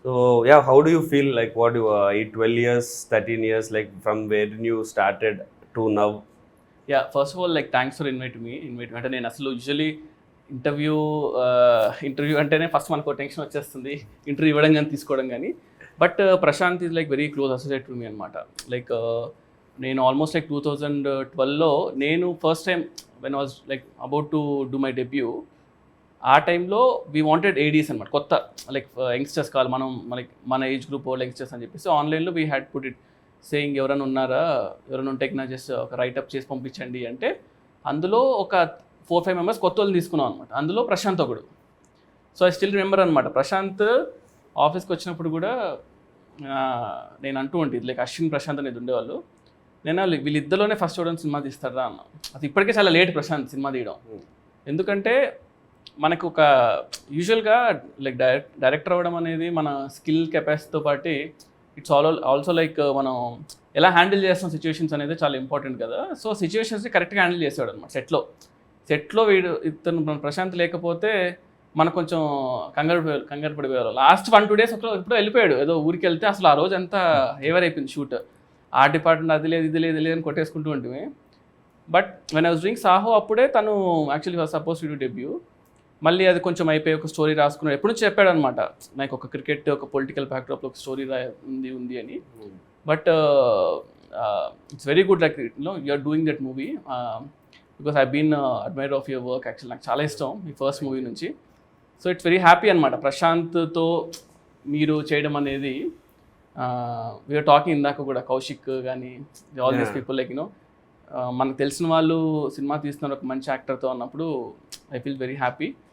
So yeah, how do you feel like what you 12 years, 13 years, like from where you started to now? Yeah first of all like thanks for invite అంటే నేను అసలు usually interview interview అంటేనే first మనకు tension వచ్చేస్తుంది interview ఇవ్వడం కానీ తీసుకోవడం కానీ but Prashanth is like very close associate to me అనమాట లైక్ నేను ఆల్మోస్ట్ లైక్ 2012లో నేను first time when was like about to do my debut ఆ టైంలో వీ వాంటెడ్ ఏడీస్ అనమాట కొత్త లైక్ యంగ్స్టర్స్ కావాలి మనం లైక్ మన ఏజ్ గ్రూప్ వాళ్ళు యంగ్స్టర్స్ అని చెప్పేసి ఆన్లైన్లో we had put it saying ఎవరైనా ఉన్నారా ఎవరైనా ఉంటే నా జస్ట్ ఒక రైటప్ చేసి పంపించండి అంటే అందులో ఒక 4-5 మెంబర్స్ కొత్త వాళ్ళని తీసుకున్నాం అనమాట అందులో ప్రశాంత్ ఒకడు సో ఐ స్టిల్ రిమెంబర్ అనమాట ప్రశాంత్ ఆఫీస్కి వచ్చినప్పుడు కూడా నేను అంటూ ఉంటుంది లైక్ అశ్విన్ ప్రశాంత్ అనేది ఉండేవాళ్ళు నేను వీళ్ళిద్దరిలోనే ఫస్ట్ చూడడం సినిమా తీస్తారా అన్న అది ఇప్పటికే చాలా లేట్ ప్రశాంత్ సినిమా తీయడం ఎందుకంటే మనకు ఒక యూజువల్గా లైక్ డైరెక్టర్ అవ్వడం అనేది మన స్కిల్ కెపాసిటీతో పాటు ఇట్స్ ఆల్సో లైక్ మనం ఎలా హ్యాండిల్ చేస్తాం సిచ్యువేషన్స్ అనేది చాలా ఇంపార్టెంట్ కదా సో సిచ్యువేషన్స్ని కరెక్ట్గా హ్యాండిల్ చేసేవాడు అనమాట సెట్లో వీడు ఇతను మన ప్రశాంత్ లేకపోతే మనకు కొంచెం కంగారు పడిపోయారు లాస్ట్ 1-2 డేస్ ఎప్పుడో వెళ్ళిపోయాడు ఏదో ఊరికి వెళ్తే అసలు ఆ రోజు అంతా ఏవర్ అయిపోయింది షూట్ ఆ డిపార్ట్మెంట్ అది లేదు ఇది లేదు ఇది లేదని కొట్టేసుకుంటూ ఉంటుంది but when I was doing Saaho అప్పుడే తను actually suppose to do debut మళ్ళీ అది కొంచెం అయిపోయి ఒక స్టోరీ రాసుకున్నాడు ఎప్పుడు నుంచి చెప్పాడు అనమాట నాకు ఒక క్రికెట్ ఒక పొలిటికల్ బ్యాక్డ్రాప్లో ఒక స్టోరీ ఉంది అని but it's very good like you're doing that movie because I been admirer of your work actual నాకు చాలా ఇష్టం మీ ఫస్ట్ మూవీ నుంచి సో ఇట్స్ వెరీ హ్యాపీ అనమాట ప్రశాంత్తో మీరు చేయడం అనేది వీఆర్ టాకింగ్ ఇందాక కూడా కౌశిక్ కానీ all these people like you know మనకు తెలిసిన వాళ్ళు సినిమా తీస్తున్నారు ఒక మంచి యాక్టర్తో అన్నప్పుడు ఐ ఫీల్ వెరీ హ్యాపీ